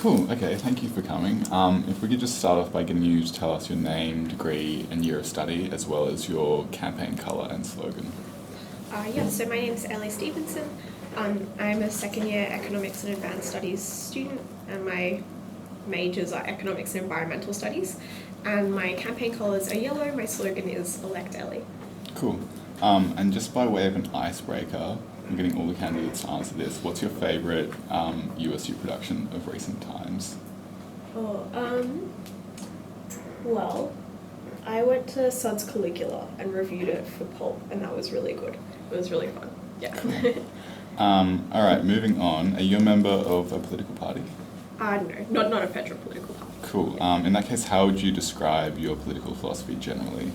Cool, okay, thank you for coming. If we could just start off by getting you to tell us your name, degree and year of study, as well as your campaign colour and slogan. So my name is Ellie Stephenson. I'm a second year Economics and Advanced Studies student, and my majors are Economics and Environmental Studies. And my campaign colours are yellow. My slogan is Elect Ellie. Cool. And just by way of an icebreaker, I'm getting all the candidates to answer this. What's your favourite USU production of recent times? Well, I went to Suds Caligula and reviewed it for Pulp, and that was really good. It was really fun. Yeah. Cool. All right, moving on. Are you a member of a political party? No, not a federal political party. Cool. In that case, how would you describe your political philosophy generally?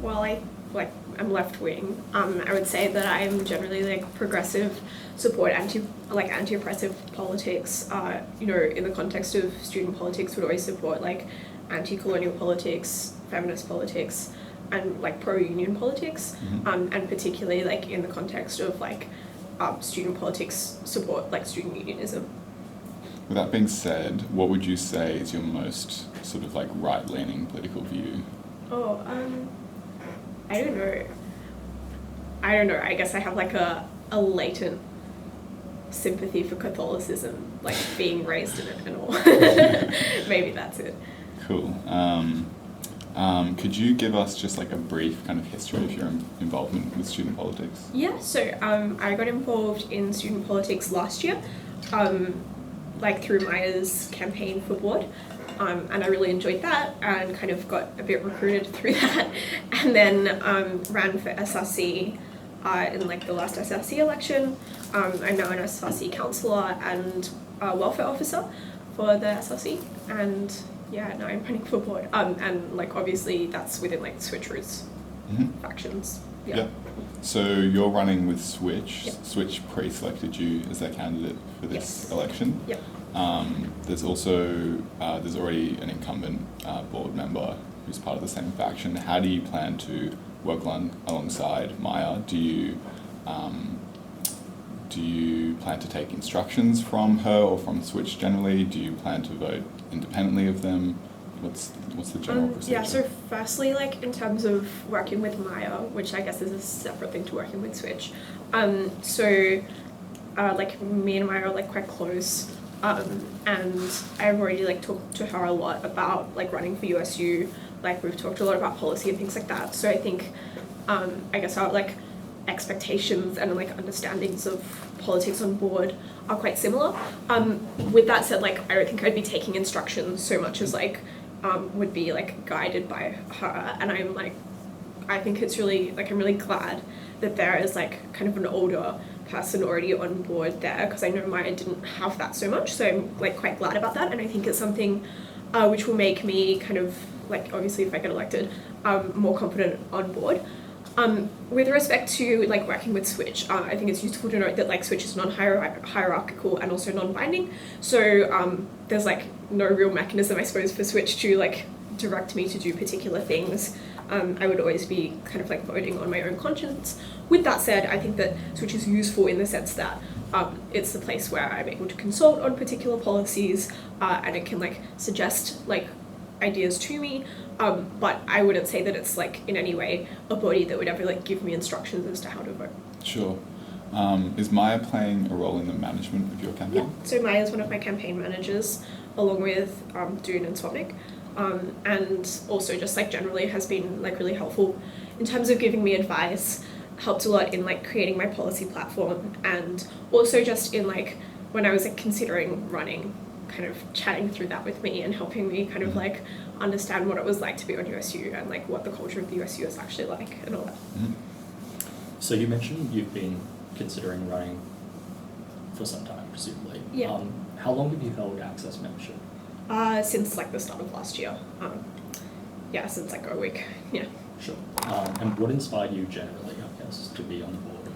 Well, I'm left wing. I would say that I'm generally progressive, support anti-oppressive politics. In the context of student politics, would always support anti-colonial politics, feminist politics, and pro-union politics. Mm-hmm. And particularly in the context of student politics, support student unionism. With that being said, what would you say is your most sort of right-leaning political view? I don't know. I guess I have a latent sympathy for Catholicism, being raised in it and all. Maybe that's it. Cool. Could you give us just a brief kind of history of your involvement with student politics? Yeah, so I got involved in student politics last year, through Maya's campaign for board. And I really enjoyed that and kind of got a bit recruited through that, and then ran for SRC in the last SRC election. I'm now an SRC councillor and welfare officer for the SRC, and yeah, now I'm running for board. And obviously that's within Switch Roots factions. Yeah. So you're running with Switch. Yep. Switch pre-selected you as their candidate for this election. Yep. There's already an incumbent board member who's part of the same faction. How do you plan to work alongside Maya? Do you plan to take instructions from her or from Switch generally? Do you plan to vote independently of them? What's the general procedure? Yeah, so firstly, in terms of working with Maya, which I guess is a separate thing to working with Switch, me and Maya are quite close, and I've already talked to her a lot about running for USU. We've talked a lot about policy and things like that. So I think I guess our expectations and understandings of politics on board are quite similar. With that said, I don't think I'd be taking instructions so much as would be guided by her, and I think it's really I'm really glad that there is kind of an older person already on board there, because I know Maya didn't have that so much, so I'm quite glad about that, and I think it's something which will make me kind of obviously if I get elected more confident on board. With respect to working with Switch, I think it's useful to note that Switch is non-hierarchical and also non-binding. So there's no real mechanism, I suppose, for Switch to direct me to do particular things. I would always be kind of voting on my own conscience. With that said, I think that Switch is useful in the sense that it's the place where I'm able to consult on particular policies, and it can suggest ideas to me, but I wouldn't say that it's in any way a body that would ever give me instructions as to how to vote. Sure. Is Maya playing a role in the management of your campaign? Yeah, so Maya's one of my campaign managers, along with Dune and Swapnik, and also just generally has been really helpful in terms of giving me advice, helped a lot in creating my policy platform, and also just in when I was considering running, kind of chatting through that with me and helping me kind of understand what it was to be on USU and what the culture of the USU is actually and all that. Mm-hmm. So you mentioned you've been considering running for some time, presumably. Yeah. How long have you held Access membership? Since the start of last year. Since a week. Yeah. Sure. And what inspired you generally, I guess, to be on the board of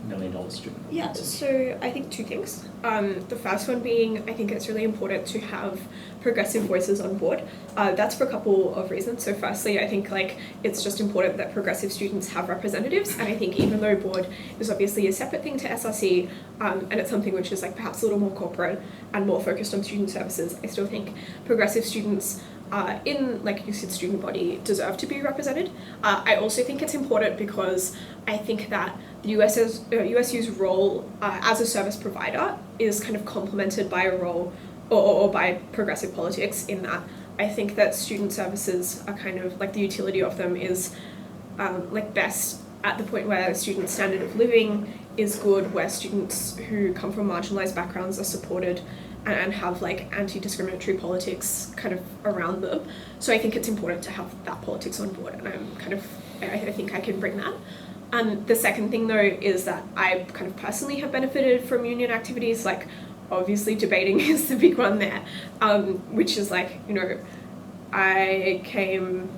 million student? Yeah, so I think two things. The first one being, I think it's really important to have progressive voices on board. That's for a couple of reasons. So firstly, I think like it's just important that progressive students have representatives, and I think even though board is obviously a separate thing to SRC, and it's something which is like perhaps a little more corporate and more focused on student services, I still think progressive students in like you said student body deserve to be represented. I also think it's important because I think that the USU's role as a service provider is kind of complemented by a role or by progressive politics, in that I think that student services are kind of like the utility of them is like best at the point where student standard of living is good, where students who come from marginalized backgrounds are supported and have like anti-discriminatory politics kind of around them. So I think it's important to have that politics on board, and I think I can bring that. The second thing though is that I kind of personally have benefited from union activities, like obviously debating is the big one there, which is like, you know, I came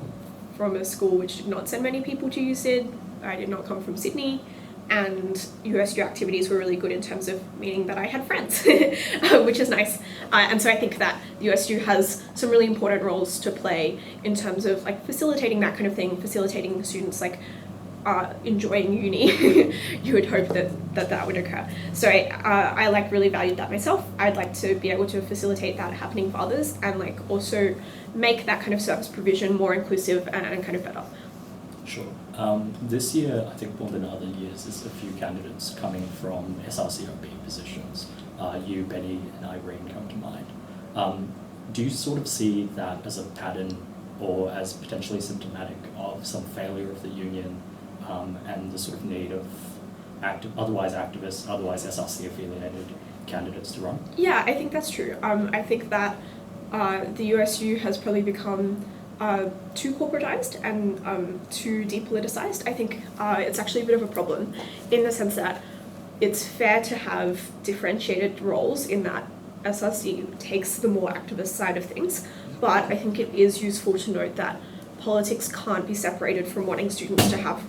from a school which did not send many people to USyd. I did not come from Sydney, and USU activities were really good in terms of meaning that I had friends, which is nice. And so I think that USU has some really important roles to play in terms of like facilitating that kind of thing, facilitating students like enjoying uni. You would hope that would occur. So I like really valued that myself. I'd like to be able to facilitate that happening for others, and like also make that kind of service provision more inclusive and kind of better. Sure. This year, I think more than other years, there's a few candidates coming from SRCOB positions. You, Betty, and Irene come to mind. Do you sort of see that as a pattern or as potentially symptomatic of some failure of the union and the sort of need of otherwise activists, otherwise SRC-affiliated candidates to run? Yeah, I think that's true. I think that the USU has probably become too corporatized and too depoliticized. I think it's actually a bit of a problem in the sense that it's fair to have differentiated roles in that SRC takes the more activist side of things, but I think it is useful to note that politics can't be separated from wanting students to have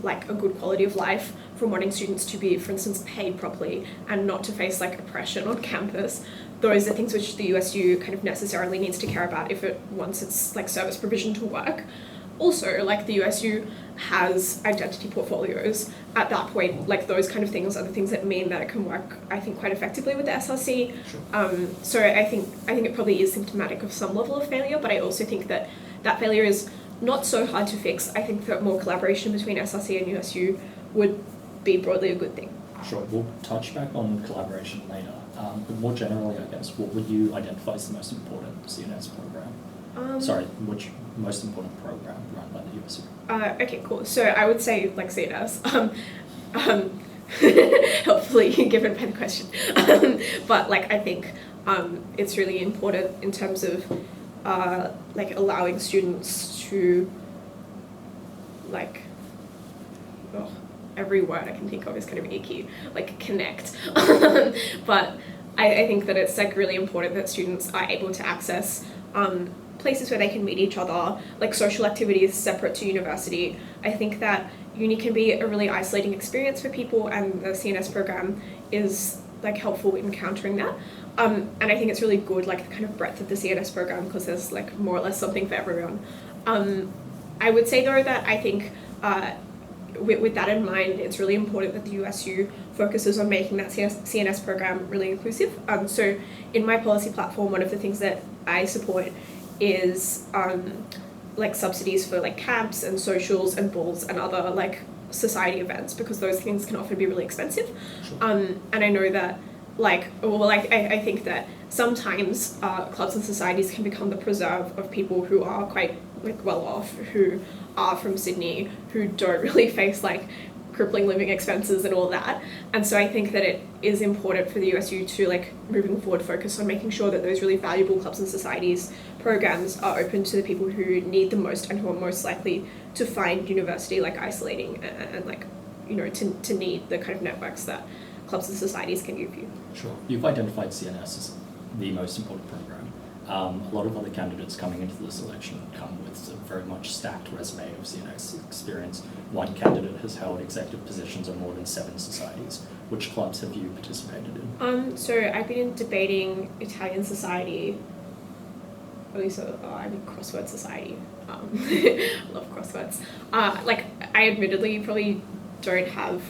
like a good quality of life, from wanting students to be, for instance, paid properly and not to face like oppression on campus. Those are things which the USU kind of necessarily needs to care about if it wants its like service provision to work. Also, like the USU has identity portfolios. At that point, like those kind of things are the things that mean that it can work, I think, quite effectively with the SRC. Sure. So I think it probably is symptomatic of some level of failure, but I also think that that failure is not so hard to fix. I think that more collaboration between SRC and USU would be broadly a good thing. Sure, we'll touch back on collaboration later. But more generally, I guess, what would you identify as the most important CNS program? Which most important program run by the USU? Okay, cool. So I would say like CNS. Hopefully given by the question. But like I think it's really important in terms of like allowing students to like every word I can think of is kind of icky, like connect. But I think that it's like really important that students are able to access places where they can meet each other, like social activities separate to university. I think that uni can be a really isolating experience for people, and the CNS program is like helpful in countering that. And I think it's really good, like the kind of breadth of the CNS program, because there's like more or less something for everyone. I would say though that I think with that in mind, it's really important that the USU focuses on making that CNS program really inclusive. So in my policy platform, one of the things that I support is like subsidies for like camps and socials and balls and other like society events, because those things can often be really expensive. Sure. And I know that I think that sometimes clubs and societies can become the preserve of people who are quite like well off, who are from Sydney, who don't really face like crippling living expenses and all that. And so I think that it is important for the USU to like moving forward focus on making sure that those really valuable clubs and societies programs are open to the people who need the most and who are most likely to find university like isolating and like, you know, to need the kind of networks that clubs and societies can give you. Sure. You've identified CNS as the most important program. a lot of other candidates coming into this election come with a very much stacked resume of CNS experience. One candidate has held executive positions on more than 7 societies. Which clubs have you participated in? So I've been in debating Italian society, at least I'm in crossword society. I love crosswords. Like, I admittedly probably don't have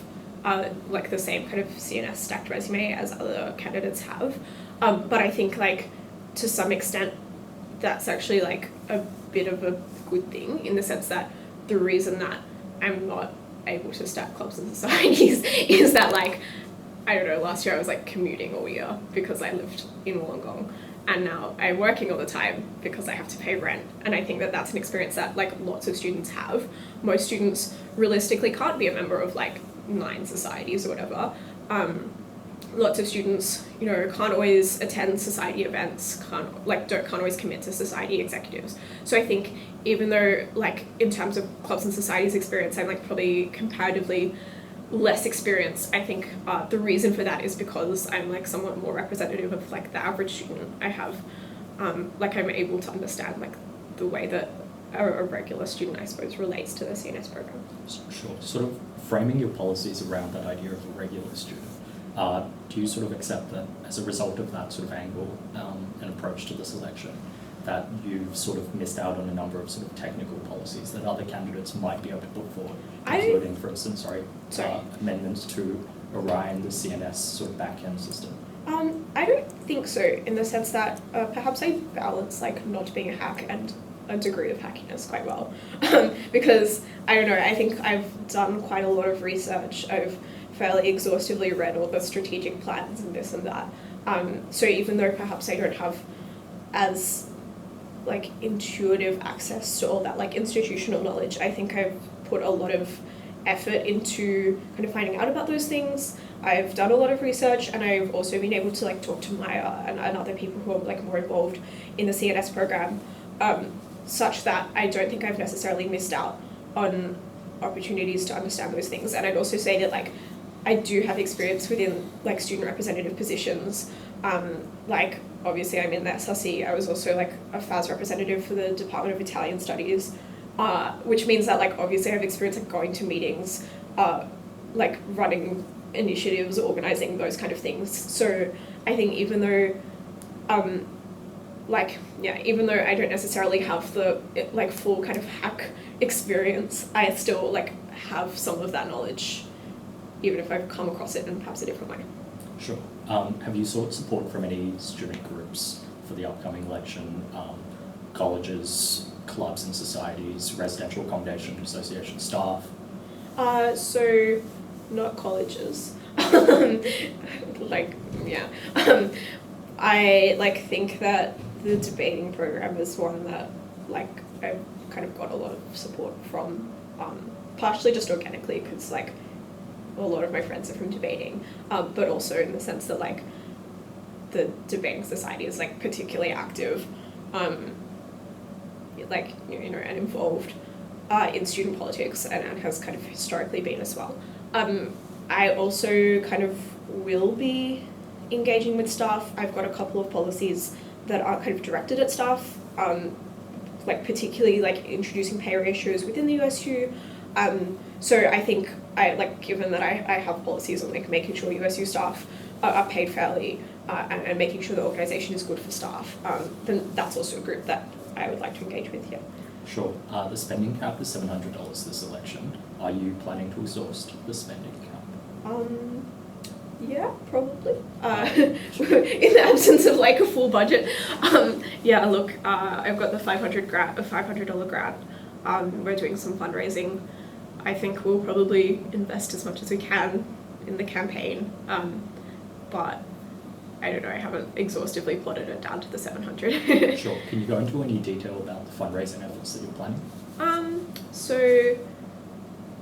like the same kind of CNS stacked resume as other candidates have, but I think like to some extent that's actually like a bit of a good thing, in the sense that the reason that I'm not able to stack clubs and societies is that, like, I don't know, last year I was like commuting all year because I lived in Wollongong, and now I'm working all the time because I have to pay rent. And I think that that's an experience that like lots of students have. Most students realistically can't be a member of like 9 societies or whatever. Lots of students, you know, can't always attend society events, can't always commit to society executives. So I think even though like in terms of clubs and societies experience, I'm like probably comparatively less experienced, I think the reason for that is because I'm like somewhat more representative of like the average student I have. Like I'm able to understand like the way that a regular student, I suppose, relates to the CNS program. Sure. Sort of framing your policies around that idea of a regular student. Do you sort of accept that as a result of that sort of angle and approach to this election, that you've sort of missed out on a number of sort of technical policies that other candidates might be able to put forward, including, for instance, amendments to Orion, the CNS sort of back-end system? I don't think so, in the sense that perhaps I balance like not being a hack and a degree of hackiness quite well. Because, I don't know, I think I've done quite a lot of research. I've fairly exhaustively read all the strategic plans and this and that. So even though perhaps I don't have as like intuitive access to all that like institutional knowledge, I think I've put a lot of effort into kind of finding out about those things. I've done a lot of research, and I've also been able to like talk to Maya and other people who are like more involved in the CNS program, such that I don't think I've necessarily missed out on opportunities to understand those things. And I'd also say that like I do have experience within like student representative positions. Like obviously I'm in the SRC. I was also like a FAS representative for the Department of Italian Studies, which means that like obviously I have experience like going to meetings, like running initiatives, organizing those kind of things. So I think even though even though I don't necessarily have the like full kind of hack experience, I still like have some of that knowledge, even if I've come across it in perhaps a different way. Sure. Have you sought support from any student groups for the upcoming election? Colleges, clubs and societies, residential accommodation association staff? So not colleges. I like think that the debating program is one that like I've kind of got a lot of support from, partially just organically because like a lot of my friends are from debating, but also in the sense that like the debating society is like particularly active, like you know, and involved in student politics, and has kind of historically been as well. I also kind of will be engaging with staff. I've got a couple of policies that are kind of directed at staff, like particularly like introducing pay ratios within the USU. So I think given that I have policies on like making sure USU staff are paid fairly, and making sure the organisation is good for staff, then that's also a group that I would like to engage with, yeah. Sure. The spending cap is $700 this election. Are you planning to exhaust the spending cap? Yeah, probably. In the absence of like a full budget. Yeah, look, I've got the $500 grant. We're doing some fundraising. I think we'll probably invest as much as we can in the campaign. But I don't know, I haven't exhaustively plotted it down to the 700. Sure. Can you go into any detail about the fundraising efforts that you're planning? So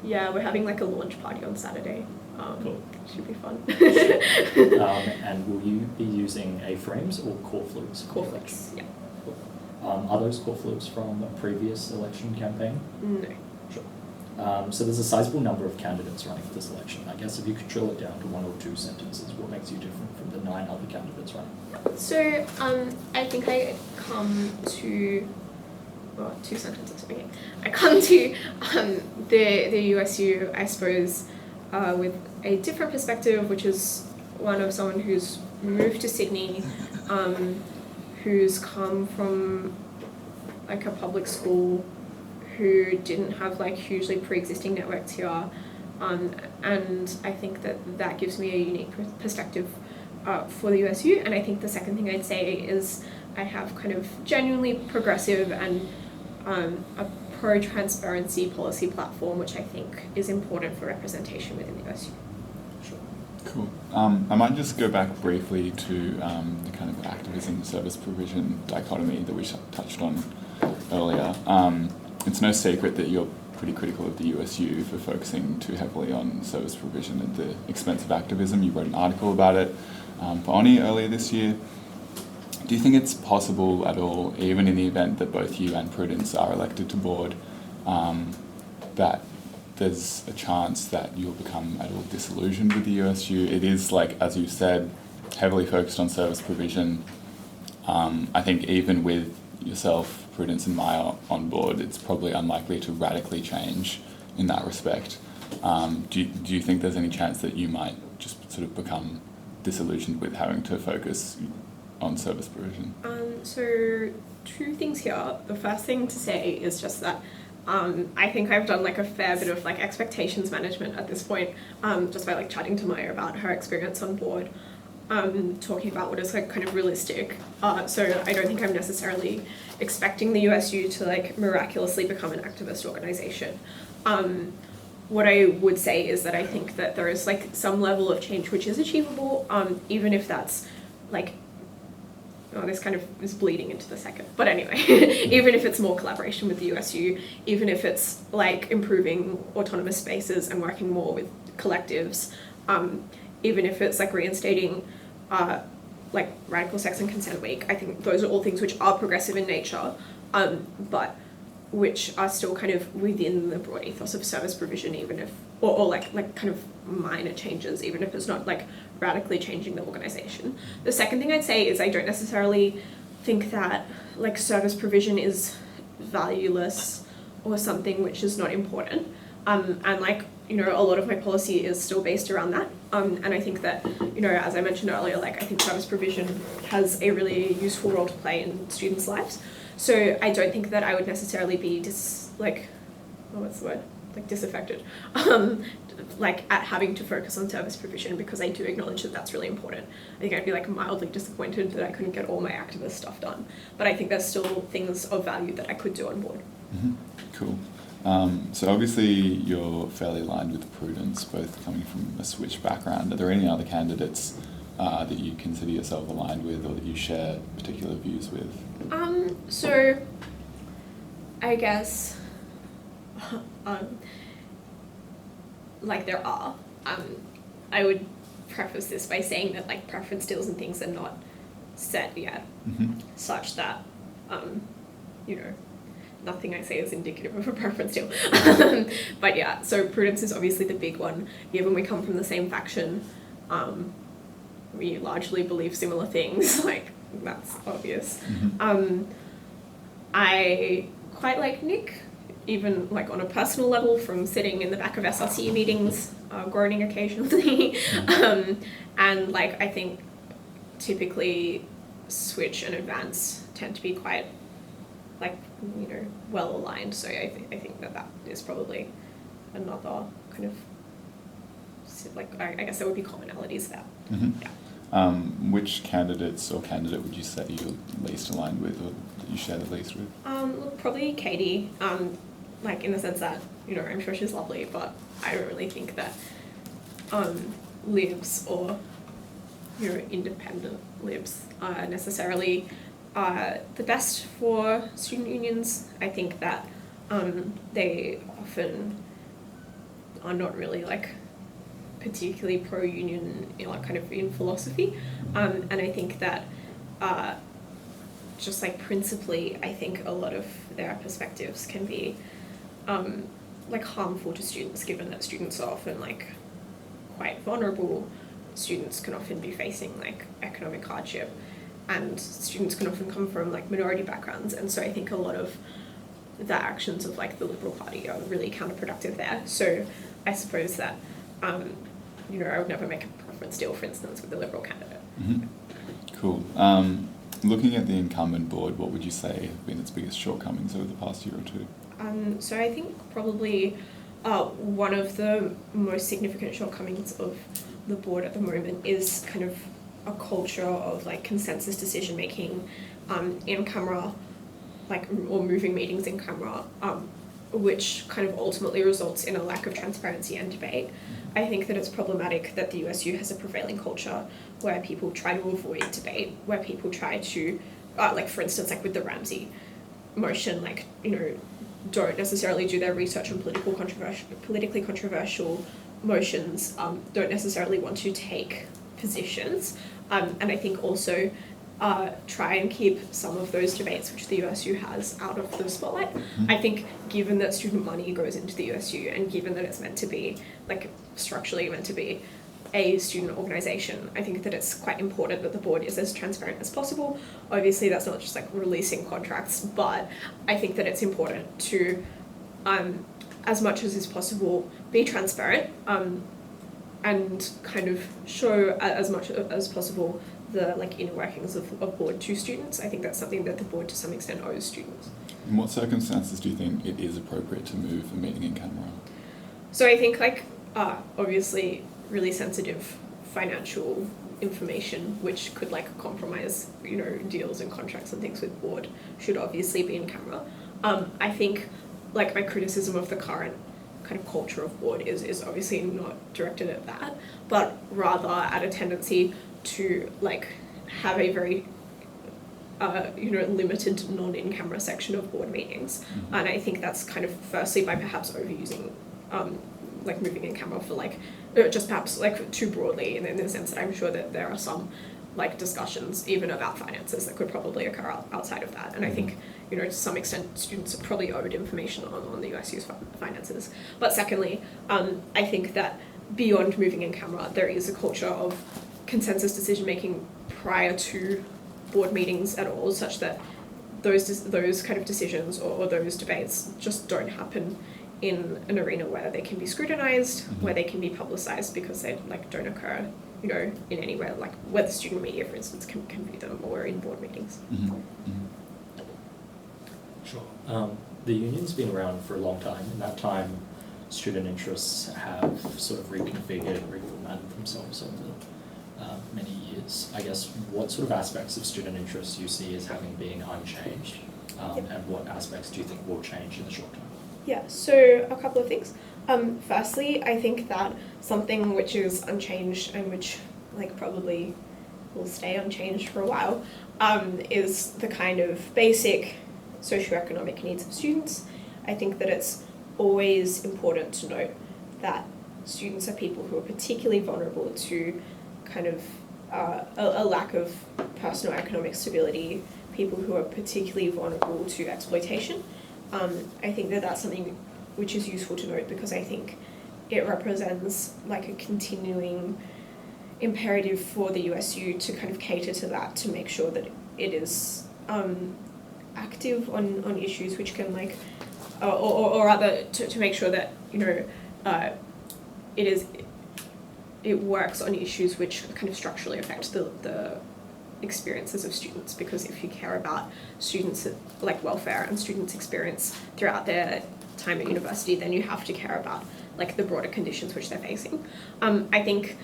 yeah, we're having like a launch party on Saturday. Cool. Should be fun. And will you be using A-frames or core flutes? Core flutes, yeah. Cool. Are those core flutes from a previous election campaign? No. Sure. So there's a sizable number of candidates running for this election. I guess if you could drill it down to 1 or 2 sentences, what makes you different from the 9 other candidates running? So I think I come to, well, 2 sentences, okay. I come to the USU, I suppose, with a different perspective, which is one of someone who's moved to Sydney, who's come from like a public school, who didn't have like hugely pre-existing networks here, and I think that gives me a unique perspective for the USU. And I think the second thing I'd say is I have kind of genuinely progressive and a pro-transparency policy platform, which I think is important for representation within the USU. Sure. Cool. I might just go back briefly to the kind of activism service provision dichotomy that we touched on earlier. It's no secret that you're pretty critical of the USU for focusing too heavily on service provision at the expense of activism. You wrote an article about it for ONI earlier this year. Do you think it's possible at all, even in the event that both you and Prudence are elected to board, that there's a chance that you'll become at all disillusioned with the USU? It is, like, as you said, heavily focused on service provision. I think even with yourself, Prudence and Maya on board, it's probably unlikely to radically change in that respect. Do you think there's any chance that you might just sort of become disillusioned with having to focus on service provision? So 2 things here. The first thing to say is just that I think I've done like a fair bit of like expectations management at this point, just by like chatting to Maya about her experience on board, talking about what is like kind of realistic. So I don't think I'm necessarily expecting the USU to like miraculously become an activist organisation. What I would say is that I think that there is like some level of change which is achievable, even if that's like, oh, this kind of is bleeding into the second. But anyway, even if it's more collaboration with the USU, even if it's like improving autonomous spaces and working more with collectives, even if it's like reinstating like radical sex and consent week, I think those are all things which are progressive in nature, but which are still kind of within the broad ethos of service provision, even if, or like kind of minor changes, even if it's not like radically changing the organisation. The second thing I'd say is I don't necessarily think that like service provision is valueless or something which is not important. And like, you know, a lot of my policy is still based around that. And I think that, you know, as I mentioned earlier, like I think service provision has a really useful role to play in students' lives. So I don't think that I would necessarily be disaffected, like at having to focus on service provision, because I do acknowledge that that's really important. I think I'd be like mildly disappointed that I couldn't get all my activist stuff done, but I think there's still things of value that I could do on board. Mm-hmm. Cool. So obviously you're fairly aligned with Prudence, both coming from a switch background. Are there any other candidates that you consider yourself aligned with, or that you share particular views with? So I guess like there are. I would preface this by saying that like preference deals and things are not set yet, such that you know, nothing I say is indicative of a preference deal. But yeah, so Prudence is obviously the big one. Given we come from the same faction, we largely believe similar things, like that's obvious. I quite like Nick, even like on a personal level, from sitting in the back of SRC meetings, groaning occasionally. And like I think typically Switch and Advance tend to be quite like, you know, well aligned. So I think that is probably another kind of like I guess there would be commonalities there. Yeah. Which candidates or candidate would you say you're least aligned with, or that you share the least with? Look, probably Katie. Like in the sense that, you know, I'm sure she's lovely, but I don't really think that libs or, you know, independent libs are necessarily the best for student unions. I think that they often are not really like particularly pro-union, you know, like kind of in philosophy, and I think that just like principally, I think a lot of their perspectives can be like harmful to students, given that students are often like quite vulnerable students can often be facing like economic hardship, and students can often come from like minority backgrounds, and so I think a lot of the actions of like the Liberal Party are really counterproductive there. So I suppose that you know, I would never make a preference deal, for instance, with the Liberal candidate. Mm-hmm. Cool. Looking at the incumbent board, what would you say have been its biggest shortcomings over the past year or two? So I think probably one of the most significant shortcomings of the board at the moment is kind of a culture of like consensus decision making in camera, like, or moving meetings in camera, which kind of ultimately results in a lack of transparency and debate. I think that it's problematic that the USU has a prevailing culture where people try to avoid debate, where people try to, like for instance, like with the Ramsey motion, like, you know, don't necessarily do their research on politically controversial motions, don't necessarily want to take positions, and I think also try and keep some of those debates which the USU has out of the spotlight. Mm-hmm. I think given that student money goes into the USU and given that it's meant to be, like structurally meant to be a student organisation, I think that it's quite important that the board is as transparent as possible. Obviously that's not just like releasing contracts, but I think that it's important to, as much as is possible, be transparent and kind of show as much as possible the like inner workings of board to students. I think that's something that the board to some extent owes students. In what circumstances do you think it is appropriate to move a meeting in camera? So I think like obviously really sensitive financial information which could like compromise, you know, deals and contracts and things with board should obviously be in camera. I think like my criticism of the current kind of culture of board is obviously not directed at that, but rather at a tendency to like have a very you know, limited non-in-camera section of board meetings. Mm-hmm. And I think that's kind of firstly by perhaps overusing like moving in camera for like just perhaps like too broadly in the sense that I'm sure that there are some like discussions even about finances that could probably occur outside of that. And I think, you know, to some extent students are probably owed information on the USU's finances. But secondly, I think that beyond moving in camera, there is a culture of consensus decision making prior to board meetings at all, such that those kind of decisions or those debates just don't happen in an arena where they can be scrutinized, mm-hmm. where they can be publicized, because they like don't occur, you know, in anywhere like where the student media, for instance, can view them, or in board meetings. Mm-hmm. Mm-hmm. Sure. The union's been around for a long time. In that time, student interests have sort of reconfigured, reformatted themselves over many years. I guess what sort of aspects of student interests you see as having been unchanged, and what aspects do you think will change in the short term? Yeah, so a couple of things. Firstly, I think that something which is unchanged and which like probably will stay unchanged for a while is the kind of basic socioeconomic needs of students. I think that it's always important to note that students are people who are particularly vulnerable to kind of a lack of personal economic stability, people who are particularly vulnerable to exploitation. I think that that's something which is useful to note, because I think it represents like a continuing imperative for the USU to kind of cater to that, to make sure that it is active on issues which can like, or rather to make sure that, you know, it works on issues which kind of structurally affect the experiences of students. Because if you care about students' like welfare and students' experience throughout their time at university, then you have to care about like the broader conditions which they're facing. I think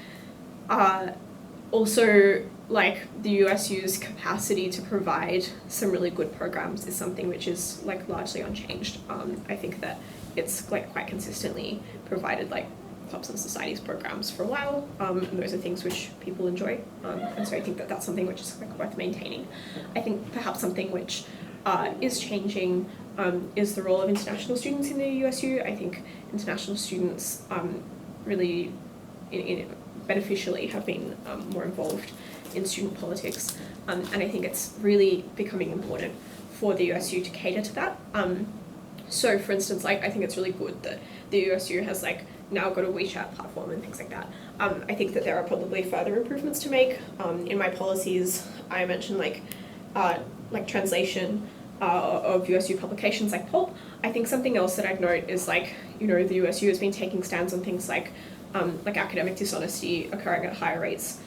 also like the USU's capacity to provide some really good programs is something which is like largely unchanged. I think that it's like quite consistently provided like clubs and societies programs for a while, and those are things which people enjoy, and so I think that that's something which is like worth maintaining. I think perhaps something which is changing is the role of international students in the USU. I think international students really beneficially have been more involved in student politics, and I think it's really becoming important for the USU to cater to that. So for instance, like I think it's really good that the USU has like now got a WeChat platform and things like that. I think that there are probably further improvements to make. In my policies, I mentioned like translation of USU publications like pulp. I think something else that I'd note is like, you know, the USU has been taking stands on things like academic dishonesty occurring at higher rates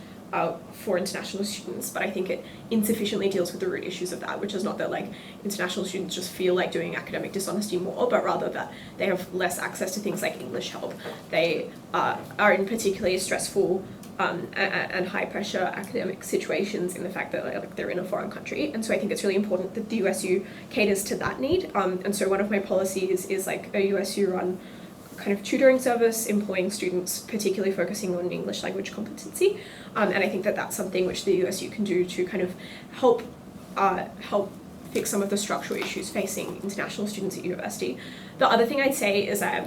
for international students, but I think it insufficiently deals with the root issues of that, which is not that like international students just feel like doing academic dishonesty more, but rather that they have less access to things like English help. They are in particularly stressful and high pressure academic situations in the fact that like they're in a foreign country, and so I think it's really important that the USU caters to that need. And so one of my policies is like a USU run kind of tutoring service employing students, particularly focusing on English language competency, and I think that that's something which the USU can do to kind of help fix some of the structural issues facing international students at university. The other thing I'd say is, I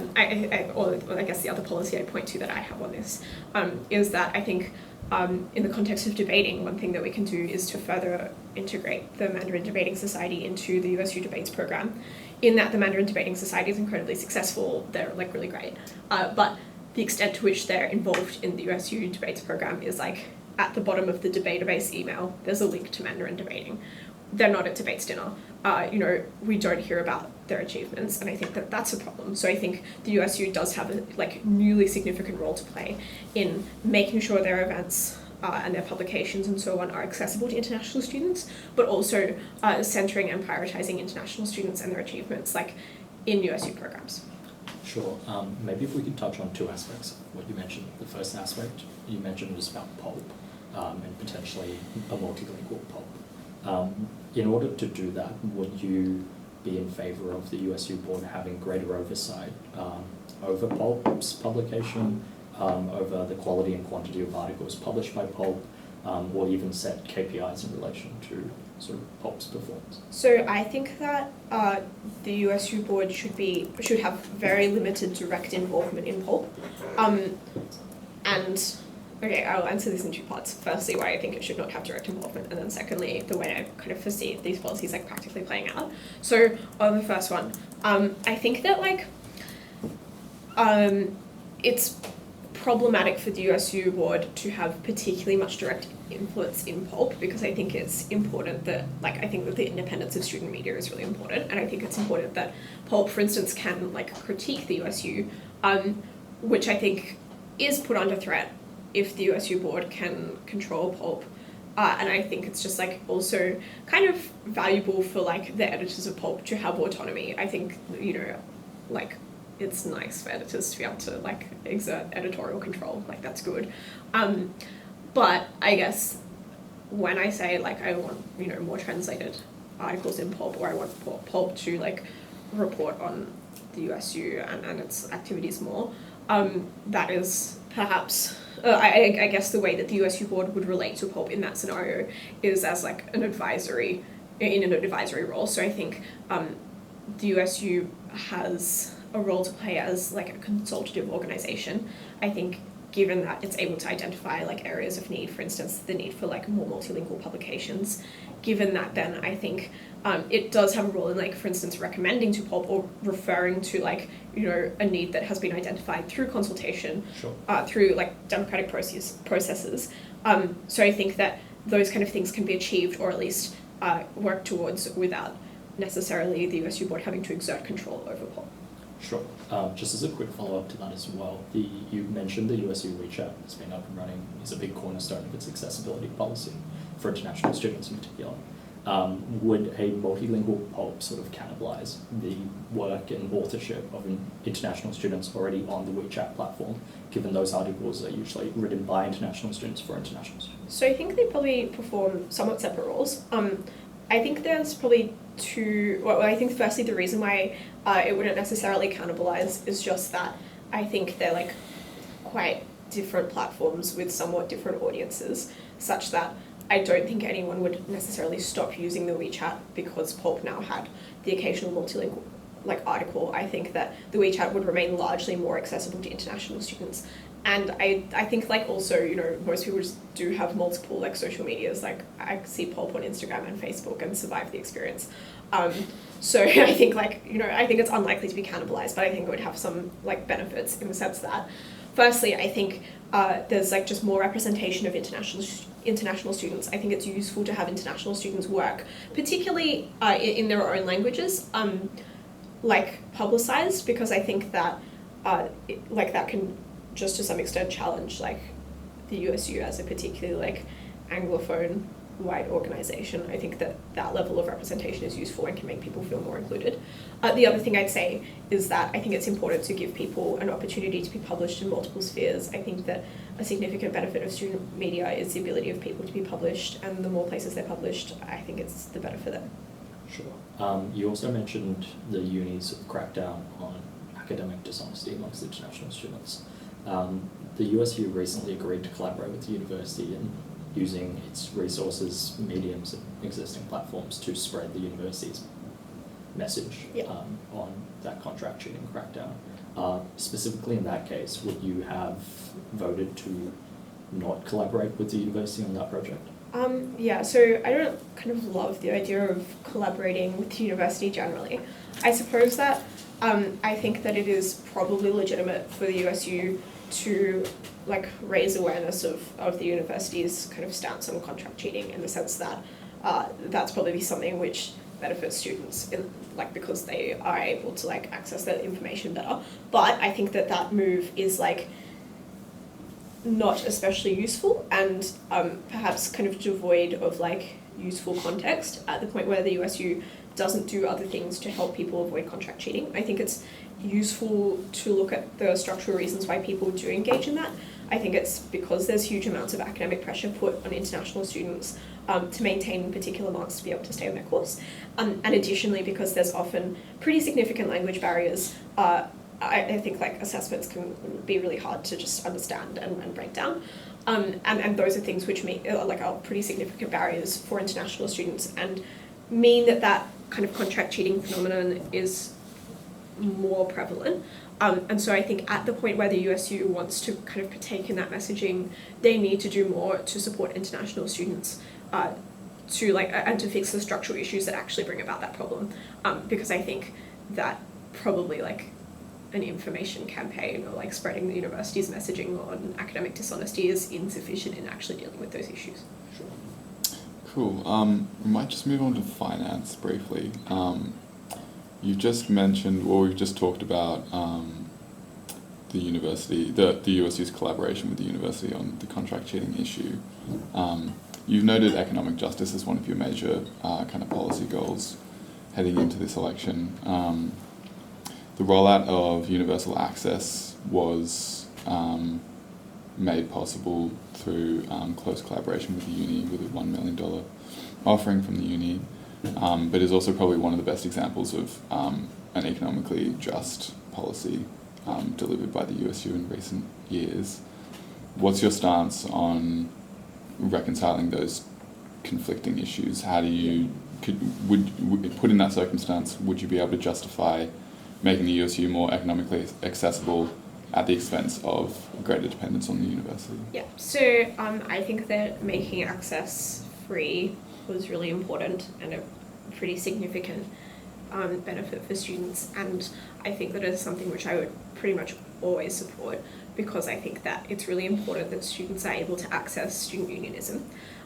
guess the other policy I'd point to that I have on this is that I think in the context of debating, one thing that we can do is to further integrate the Mandarin Debating Society into the USU Debates program. In that the Mandarin Debating Society is incredibly successful, they're like really great, but the extent to which they're involved in the USU Debates program is like at the bottom of the database email, there's a link to Mandarin debating. They're not at debates dinner. You know, we don't hear about their achievements, and I think that that's a problem. So I think the USU does have a like newly significant role to play in making sure their events and their publications and so on are accessible to international students, but also centering and prioritizing international students and their achievements like in USU programs. Sure. Maybe if we could touch on two aspects of what you mentioned. The first aspect you mentioned was about pulp and potentially a multilingual pulp. In order to do that, would you be in favour of the USU Board having greater oversight over pulp's publication, over the quality and quantity of articles published by pulp, or even set KPIs in relation to sort of pulp's performance? So I think that the USU Board should have very limited direct involvement in pulp, and okay, I'll answer this in two parts. Firstly, why I think it should not have direct involvement, and then secondly, the way I kind of foresee these policies like practically playing out. So on the first one, I think that like it's problematic for the USU Board to have particularly much direct influence in pulp, because I think it's important that, like, I think that the independence of student media is really important, and I think it's important that pulp, for instance, can like critique the USU, which I think is put under threat if the USU Board can control pulp. And I think it's just like also kind of valuable for like the editors of pulp to have autonomy. I think, you know, like it's nice for editors to be able to like exert editorial control, like that's good. But I guess when I say like I want, you know, more translated articles in pulp, or I want pulp to like report on the USU and its activities more, that is perhaps I guess the way that the USU Board would relate to pulp in that scenario is as like an advisory role. So I think the USU has a role to play as like a consultative organization. I think given that it's able to identify like areas of need, for instance, the need for like more multilingual publications, given that then I think it does have a role in like, for instance, recommending to pulp or referring to like, you know, a need that has been identified through consultation, Sure. Through like democratic processes. So I think that those kind of things can be achieved, or at least worked towards, without necessarily the USU Board having to exert control over pulp. Sure. Just as a quick follow-up to that as well, you mentioned the USU WeChat has been up and running, is a big cornerstone of its accessibility policy for international students in particular. Would a multilingual pulp sort of cannibalize the work and authorship of international students already on the WeChat platform, given those articles are usually written by international students for international students? So I think they probably perform somewhat separate roles. I think there's probably two, well, I think firstly the reason why it wouldn't necessarily cannibalize is just that I think they're like quite different platforms with somewhat different audiences, such that I don't think anyone would necessarily stop using the WeChat because pulp now had the occasional multilingual like article. I think that the WeChat would remain largely more accessible to international students, and I think like also, you know, most people just do have multiple like social medias. Like I see Pulp on Instagram and Facebook and survive the experience. So I think like, you know, I think it's unlikely to be cannibalized, but I think it would have some like benefits in the sense that firstly, I think there's like just more representation of international students. I think it's useful to have international students work, particularly in their own languages, like publicized, because I think that like that can just to some extent challenge like the USU as a particularly like Anglophone white organization. I think that that level of representation is useful and can make people feel more included. The other thing I'd say is that I think it's important to give people an opportunity to be published in multiple spheres. I think that a significant benefit of student media is the ability of people to be published, and the more places they're published, I think it's the better for them. Sure. You also mentioned the uni's crackdown on academic dishonesty amongst international students. The USU recently agreed to collaborate with the university in using its resources, mediums, and existing platforms to spread the university's message on that contract cheating crackdown. Specifically in that case, would you have voted to not collaborate with the university on that project? Yeah, so I don't kind of love the idea of collaborating with the university generally. I suppose that I think that it is probably legitimate for the USU to like raise awareness of the university's kind of stance on contract cheating, in the sense that that's probably something which benefits students in, like, because they are able to like access that information better. But I think that that move is like not especially useful, and perhaps kind of devoid of like useful context at the point where the USU doesn't do other things to help people avoid contract cheating. I think it's useful to look at the structural reasons why people do engage in that. I think it's because there's huge amounts of academic pressure put on international students to maintain particular marks to be able to stay on their course. And additionally, because there's often pretty significant language barriers, I think like assessments can be really hard to just understand and break down. And those are things which are pretty significant barriers for international students, and mean that kind of contract cheating phenomenon is more prevalent. And so I think at the point where the USU wants to kind of partake in that messaging, they need to do more to support international students to like and to fix the structural issues that actually bring about that problem. Because I think that probably like an information campaign or like spreading the university's messaging on academic dishonesty is insufficient in actually dealing with those issues. Sure. Cool. We might just move on to finance briefly. You just mentioned, or we've just talked about the university, the USU's collaboration with the university on the contract cheating issue. You've noted economic justice as one of your major kind of policy goals heading into this election. The rollout of universal access was made possible through close collaboration with the uni, with a $1 million offering from the uni, but is also probably one of the best examples of an economically just policy delivered by the USU in recent years. What's your stance on reconciling those conflicting issues? How do you, would put in that circumstance, would you be able to justify making the USU more economically accessible at the expense of greater dependence on the university? Yeah, so I think that making access free was really important and a pretty significant benefit for students, and I think that is something which I would pretty much always support, because I think that it's really important that students are able to access student unionism.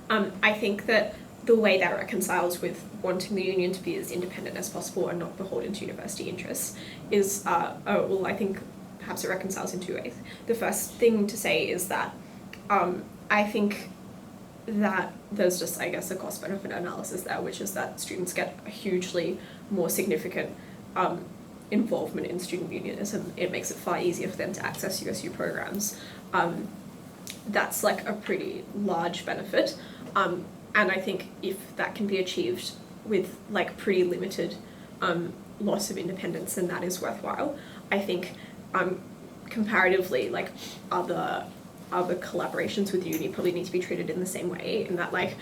I think that the way that reconciles with wanting the union to be as independent as possible and not beholden to university interests is, I think perhaps it reconciles in two ways. The first thing to say is that I think that there's just, I guess, a cost-benefit analysis there, which is that students get a hugely more significant involvement in student unionism. It makes it far easier for them to access USU programs. That's like a pretty large benefit. And I think if that can be achieved with like pretty limited loss of independence, then that is worthwhile. I think comparatively, like other collaborations with the uni probably need to be treated in the same way, in that like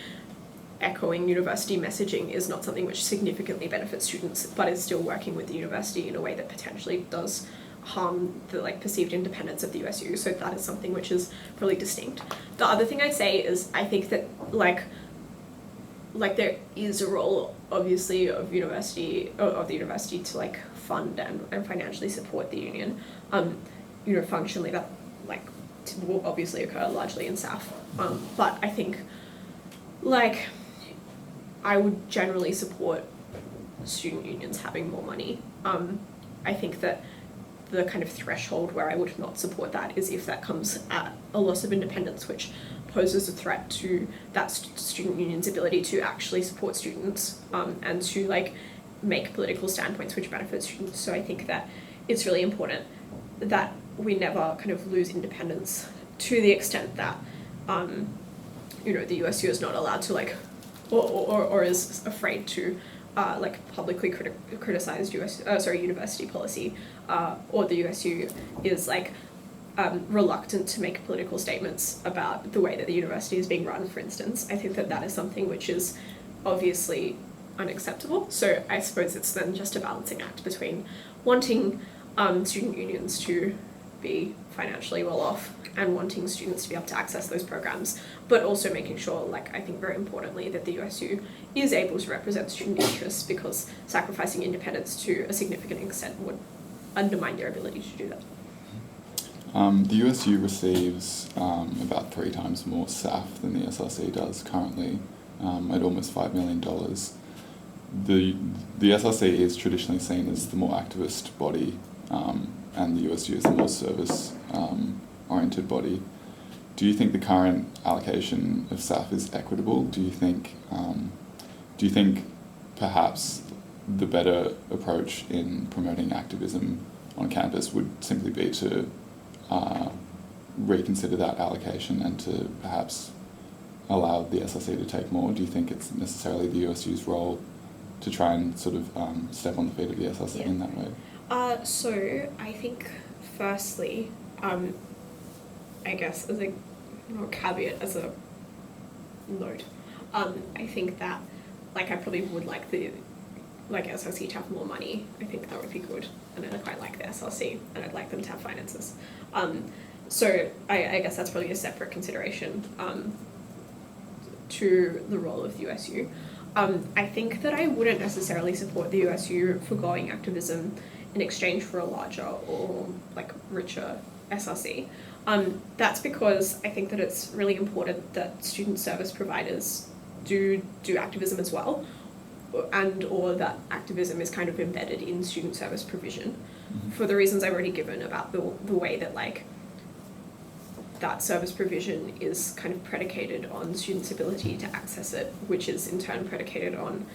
echoing university messaging is not something which significantly benefits students, but is still working with the university in a way that potentially does harm the like perceived independence of the USU. So that is something which is really distinct. The other thing I'd say is I think that like there is a role obviously of the university to like fund and financially support the union. Functionally that like will obviously occur largely in SAF. But I think like I would generally support student unions having more money. I think that the kind of threshold where I would not support that is if that comes at a loss of independence, which poses a threat to that student union's ability to actually support students and to like make political standpoints which benefit students. So I think that it's really important that we never kind of lose independence to the extent that the USU is not allowed to like or is afraid to like publicly criticize university policy, or the USU is like reluctant to make political statements about the way that the university is being run, for instance. I think that that is something which is obviously unacceptable. So I suppose it's then just a balancing act between wanting student unions to be financially well off and wanting students to be able to access those programs, but also making sure, like I think very importantly, that the USU is able to represent student interests, because sacrificing independence to a significant extent would undermine their ability to do that. The USU receives about 3 times more SAF than the SRC does currently, at almost $5 million. The SRC is traditionally seen as the more activist body, and the USU is the more service-oriented body. Do you think the current allocation of SAF is equitable? Do you think perhaps the better approach in promoting activism on campus would simply be to reconsider that allocation and to perhaps allow the SRC to take more? Do you think it's necessarily the USU's role to try and sort of step on the feet of the SRC in that way? So I think firstly, I guess as a caveat, as a note, I think that like I probably would like the SRC to have more money. I think that would be good, and I quite like the SRC, and I'd like them to have finances. So I guess that's probably a separate consideration to the role of the USU. I think that I wouldn't necessarily support the USU foregoing activism in exchange for a larger or like richer SRC. That's because I think that it's really important that student service providers do activism as well, and or that activism is kind of embedded in student service provision, for the reasons I've already given about the way that like that service provision is kind of predicated on students' ability to access it, which is in turn predicated on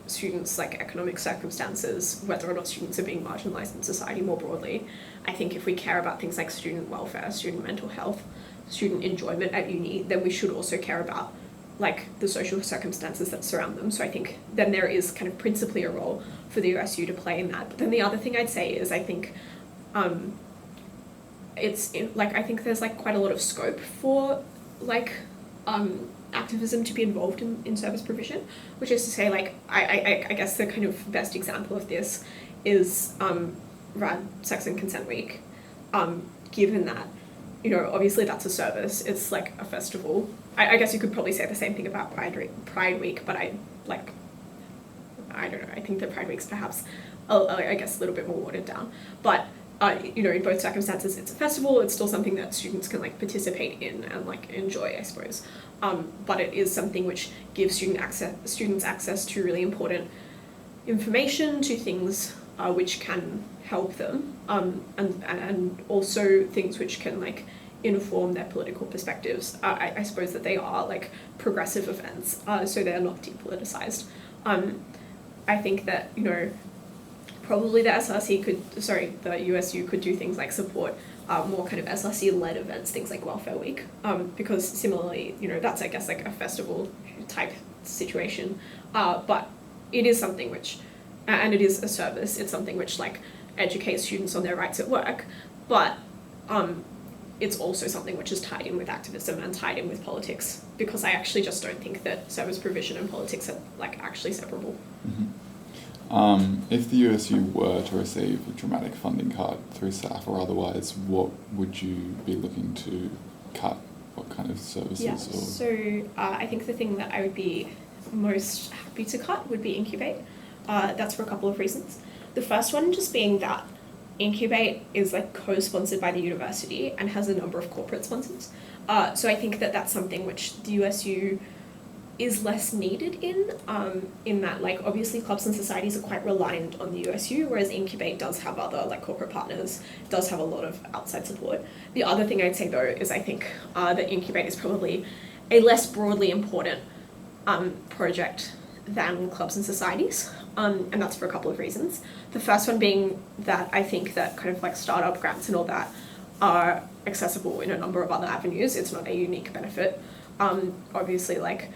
students' like economic circumstances, whether or not students are being marginalized in society more broadly. I think if we care about things like student welfare, student mental health, student enjoyment at uni, then we should also care about like the social circumstances that surround them. So I think then there is kind of principally a role for the USU to play in that. But then the other thing I'd say is I think I think there's like quite a lot of scope for like activism to be involved in service provision, which is to say like I guess the kind of best example of this is Rad Sex and Consent Week, given that obviously that's a service, it's like a festival. I guess you could probably say the same thing about Pride Week, but I don't know, I think that Pride Week's perhaps I guess a little bit more watered down, but in both circumstances it's a festival, it's still something that students can like participate in and like enjoy, I suppose. But it is something which gives students access to really important information, to things which can help them, and also things which can like inform their political perspectives. I suppose that they are like progressive events, so they're not depoliticized. I think that probably the USU could do things like support more kind of SRC-led events, things like Welfare Week, because similarly, that's I guess like a festival type situation, but it is something which, and it is a service, it's something which like educates students on their rights at work, but it's also something which is tied in with activism and tied in with politics, because I actually just don't think that service provision and politics are like actually separable. If the USU were to receive a dramatic funding cut through SAF or otherwise, what would you be looking to cut? What kind of services? Yeah, Or? so I think the thing that I would be most happy to cut would be Incubate. That's for a couple of reasons. The first one just being that Incubate is like co-sponsored by the university and has a number of corporate sponsors. So I think that that's something which the USU is less needed in that, like, obviously clubs and societies are quite reliant on the USU, whereas Incubate does have other, like, corporate partners, does have a lot of outside support. The other thing I'd say, though, is I think that Incubate is probably a less broadly important project than clubs and societies, and that's for a couple of reasons. The first one being that I think that kind of, like, startup grants and all that are accessible in a number of other avenues. It's not a unique benefit. Obviously, like,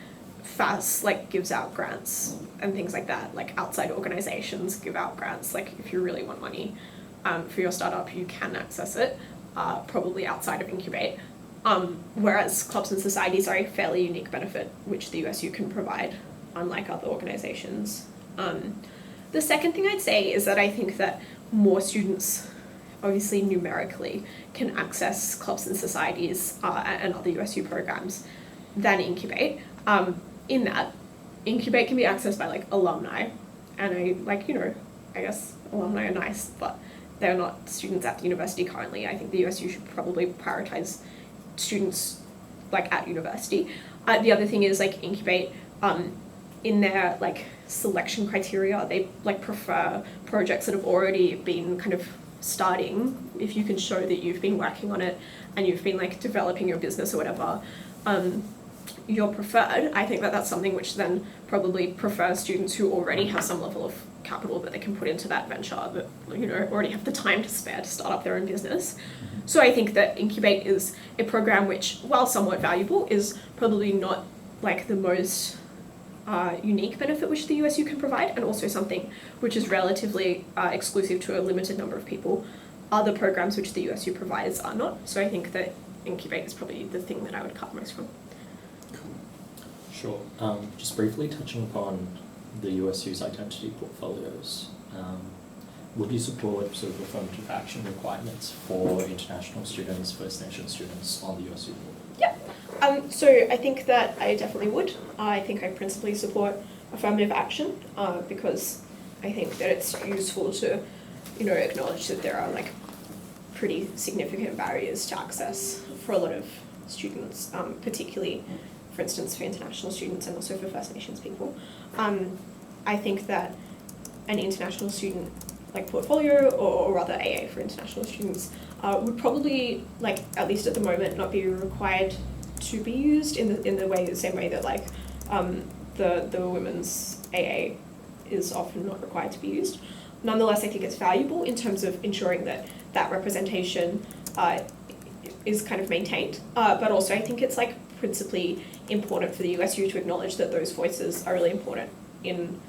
FAS like gives out grants and things like that, like outside organizations give out grants, like if you really want money for your startup you can access it, probably outside of Incubate, whereas clubs and societies are a fairly unique benefit which the USU can provide unlike other organizations. The second thing I'd say is that I think that more students obviously numerically can access clubs and societies and other USU programs than Incubate. In that, Incubate can be accessed by, like, alumni, and I guess alumni are nice, but they're not students at the university currently. I think the USU should probably prioritize students, like, at university. The other thing is, like, Incubate, in their, like, selection criteria, they, like, prefer projects that have already been kind of starting. If you can show that you've been working on it and you've been, like, developing your business or whatever, you're preferred. I think that that's something which then probably prefers students who already have some level of capital that they can put into that venture, that, you know, already have the time to spare to start up their own business. So I think that Incubate is a program which, while somewhat valuable, is probably not, like, the most unique benefit which the USU can provide, and also something which is relatively exclusive to a limited number of people. Other programs which the USU provides are not. So I think that Incubate is probably the thing that I would cut most from. Sure. Just briefly touching upon the USU's identity portfolios, would you support sort of affirmative action requirements for international students, First Nation students on the USU board? Yeah. So I think that I definitely would. I think I principally support affirmative action because I think that it's useful to, you know, acknowledge that there are, like, pretty significant barriers to access for a lot of students, particularly, for instance, for international students and also for First Nations people. I think that an international student, like, portfolio, or rather AA for international students, would probably, like, at least at the moment, not be required to be used in the same way that, like, the women's AA is often not required to be used. Nonetheless, I think it's valuable in terms of ensuring that that representation is kind of maintained, but also I think it's, like, principally important for the USU to acknowledge that those voices are really important in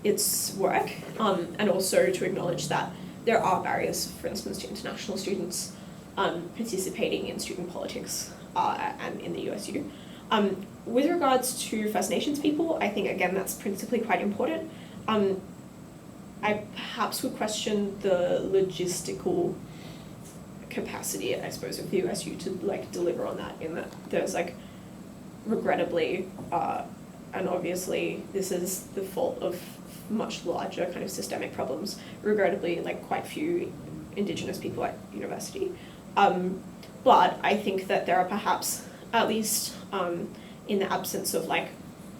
its work, and also to acknowledge that there are barriers, for instance, to international students participating in student politics and in the USU. With regards to First Nations people, I think, again, that's principally quite important. I perhaps would question the logistical capacity, I suppose, of the USU to, like, deliver on that, in that there's, like, regrettably, and obviously this is the fault of much larger kind of systemic problems, regrettably, like, quite few Indigenous people at university. But I think that there are perhaps, at least in the absence of, like,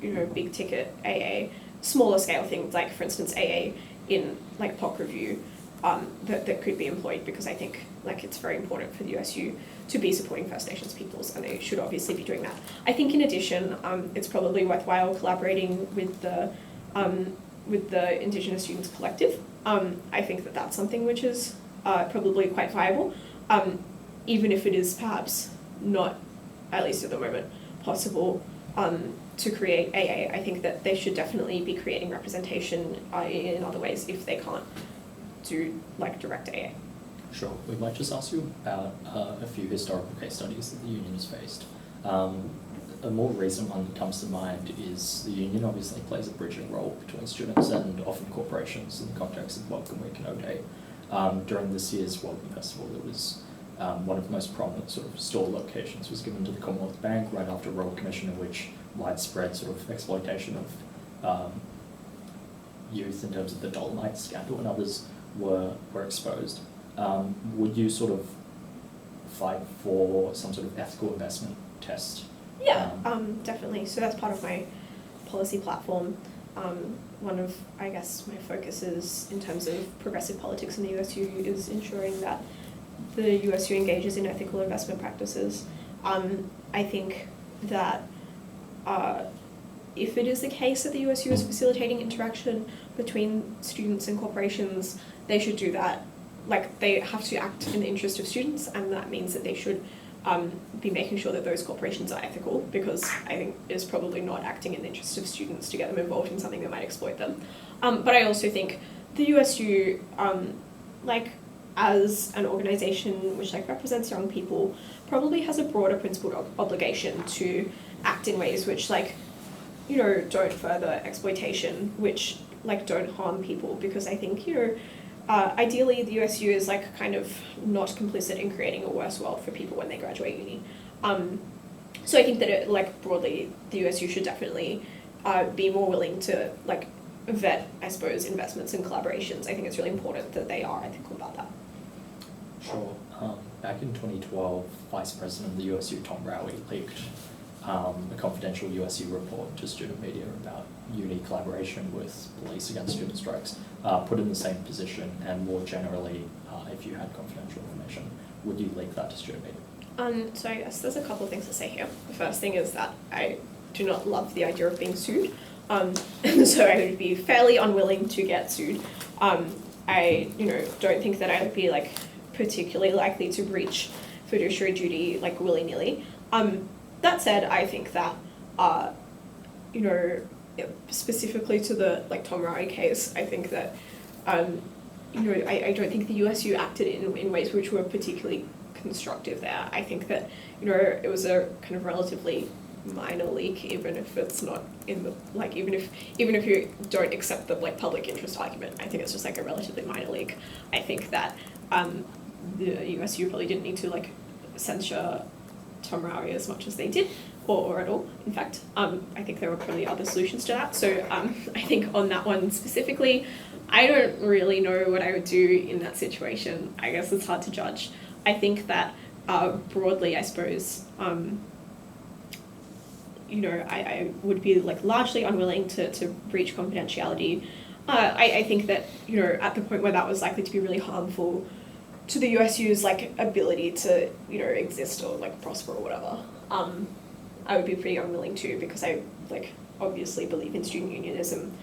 you know, big ticket AA, smaller scale things, like, for instance, AA in, like, POC review, that could be employed, because I think, like, it's very important for the USU to be supporting First Nations peoples, and they should obviously be doing that. I think in addition, it's probably worthwhile collaborating with the Indigenous Students Collective. I think that that's something which is probably quite viable, even if it is perhaps not, at least at the moment, possible to create AA. I think that they should definitely be creating representation in other ways if they can't do, like, direct AA. Sure. We might just ask you about a few historical case studies that the union has faced. A more recent one that comes to mind is the union obviously plays a bridging role between students and often corporations in the context of Welcome Week and O-Day. During this year's Welcome Festival, there was one of the most prominent sort of store locations was given to the Commonwealth Bank right after a Royal Commission in which widespread sort of exploitation of youth in terms of the Dolomite scandal and others were exposed. Would you sort of fight for some sort of ethical investment test? Yeah, definitely. So that's part of my policy platform. One of, I guess, my focuses in terms of progressive politics in the USU is ensuring that the USU engages in ethical investment practices. I think that if it is the case that the USU is facilitating interaction between students and corporations, they should do that. Like, they have to act in the interest of students, and that means that they should be making sure that those corporations are ethical, because I think it's probably not acting in the interest of students to get them involved in something that might exploit them. But I also think the USU, like, as an organisation which like represents young people, probably has a broader principled obligation to act in ways which, like, you know, don't further exploitation, which like don't harm people, because I think, you know, ideally the USU is like kind of not complicit in creating a worse world for people when they graduate uni. So I think that it, like, broadly the USU should definitely be more willing to like vet, I suppose, investments and collaborations. I think it's really important that they are ethical about that. Sure. Back in 2012, Vice President of the USU, Tom Rowie, leaked a confidential USU report to student media about uni collaboration with police against student strikes. Put in the same position, and more generally, if you had confidential information, would you leak that to student media? So I guess there's a couple of things to say here. The first thing is that I do not love the idea of being sued. So I would be fairly unwilling to get sued. I, you know, don't think that I would be like particularly likely to breach fiduciary duty like willy-nilly. That said, I think that, you know, specifically to the like Tom Rowie case, I think that, you know, I don't think the USU acted in ways which were particularly constructive there. I think that, you know, it was a kind of relatively minor leak, even if it's not in the, like, even if you don't accept the like public interest argument, I think it's just like a relatively minor leak. I think that the USU probably didn't need to like censure Tom Rowie as much as they did, or at all. In fact, I think there were probably other solutions to that. So I think on that one specifically, I don't really know what I would do in that situation. I guess it's hard to judge. I think that broadly, I suppose, you know, I would be like largely unwilling to breach confidentiality. I think that, you know, at the point where that was likely to be really harmful to the USU's like ability to, you know, exist or like prosper or whatever, I would be pretty unwilling to, because I like obviously believe in student unionism.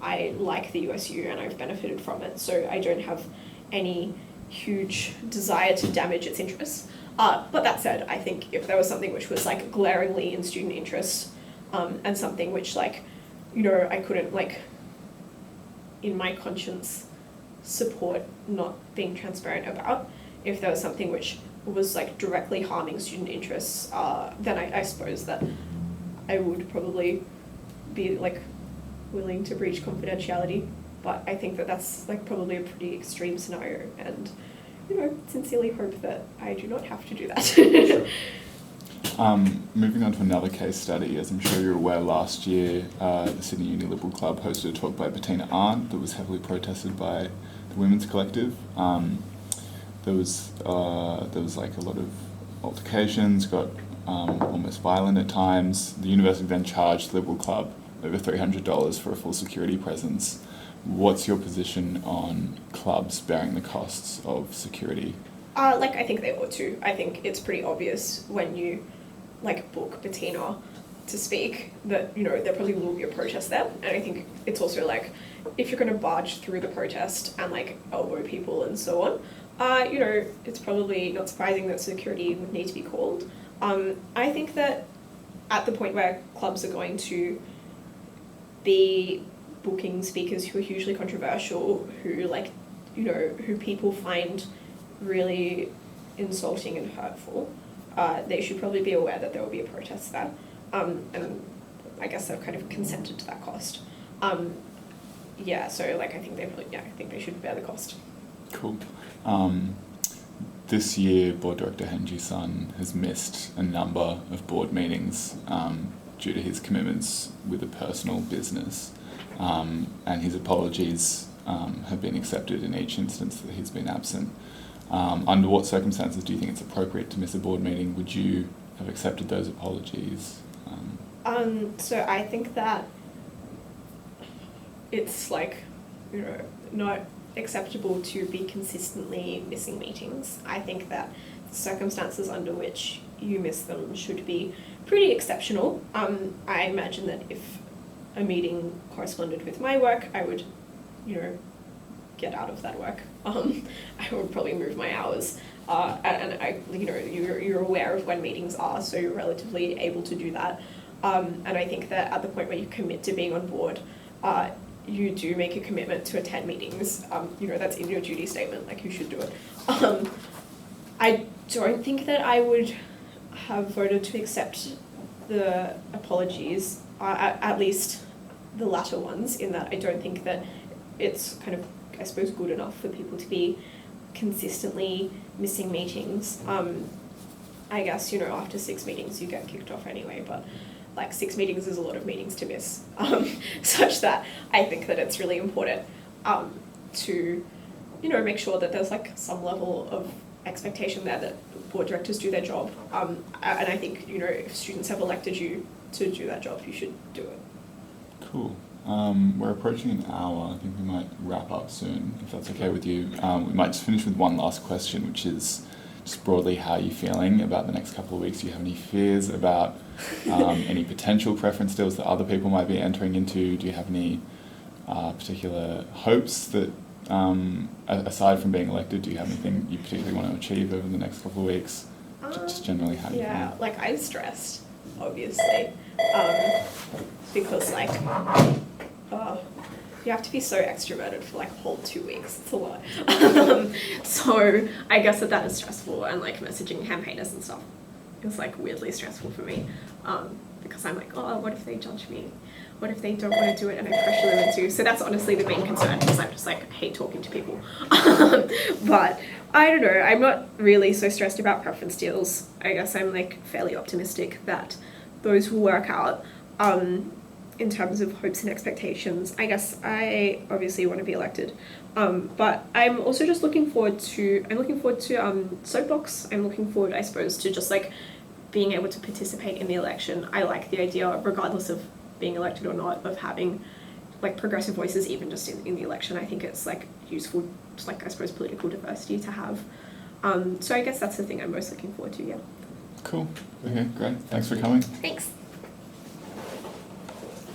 I like the USU and I've benefited from it, so I don't have any huge desire to damage its interests. But that said, I think if there was something which was like glaringly in student interest, and something which, like, you know, I couldn't like in my conscience support not being transparent about, if there was something which was like directly harming student interests, then I suppose that I would probably be like willing to breach confidentiality. But I think that that's like probably a pretty extreme scenario, and, you know, sincerely hope that I do not have to do that. Sure. Moving on to another case study, as I'm sure you're aware, last year the Sydney Uni Liberal Club hosted a talk by Bettina Arndt that was heavily protested by the Women's Collective. There was like a lot of altercations, got almost violent at times. The university then charged the Liberal Club over $300 for a full security presence. What's your position on clubs bearing the costs of security? Like, I think they ought to. I think it's pretty obvious when you like book Bettina to speak that, you know, there probably will be a protest there. And I think it's also like, if you're going to barge through the protest and like elbow people and so on, you know, it's probably not surprising that security would need to be called. I think that at the point where clubs are going to be booking speakers who are hugely controversial, who, like, you know, who people find really insulting and hurtful, they should probably be aware that there will be a protest there. and I guess they've kind of consented to that cost. Yeah, so like I think they should bear the cost. Cool. This year, Board Director Henji Sun has missed a number of board meetings due to his commitments with a personal business, and his apologies have been accepted in each instance that he's been absent. Under what circumstances do you think it's appropriate to miss a board meeting? Would you have accepted those apologies? So I think that it's not acceptable to be consistently missing meetings. I think that the circumstances under which you miss them should be pretty exceptional. I imagine that if a meeting corresponded with my work, I would, get out of that work. I would probably move my hours. And you're aware of when meetings are, so you're relatively able to do that. And I think that at the point where you commit to being on board, you do make a commitment to attend meetings. That's in your duty statement, like you should do it. I don't think that I would have voted to accept the apologies, at least the latter ones, in that I don't think that it's kind of, I suppose, good enough for people to be consistently missing meetings. I guess, after 6 meetings you get kicked off anyway, but 6 meetings is a lot of meetings to miss, such that I think that it's really important to, make sure that there's some level of expectation there that board directors do their job. And I think, if students have elected you to do that job, you should do it. Cool. We're approaching an hour. I think we might wrap up soon, if that's okay with you. We might just finish with one last question, which is just broadly, how are you feeling about the next couple of weeks? Do you have any fears about any potential preference deals that other people might be entering into? Do you have any particular hopes that, aside from being elected, do you have anything you particularly want to achieve over the next couple of weeks? Just generally, how do you feel? I'm stressed, obviously, because you have to be so extroverted for a whole 2 weeks. It's a lot. So I guess that is stressful, and messaging campaigners and stuff is weirdly stressful for me, because I'm what if they judge me? What if they don't want to do it and I pressure them into? So that's honestly the main concern, because I'm just hate talking to people. But I don't know, I'm not really so stressed about preference deals. I guess I'm fairly optimistic that those will work out. In terms of hopes and expectations, I guess I obviously want to be elected, but I'm also just looking forward to Soapbox. I'm looking forward, I suppose, to just being able to participate in the election. I like the idea, regardless of being elected or not, of having progressive voices, even just in the election. I think it's useful, just I suppose, political diversity to have. So I guess that's the thing I'm most looking forward to. Yeah. Cool. Okay, great. Thanks for coming. Thanks.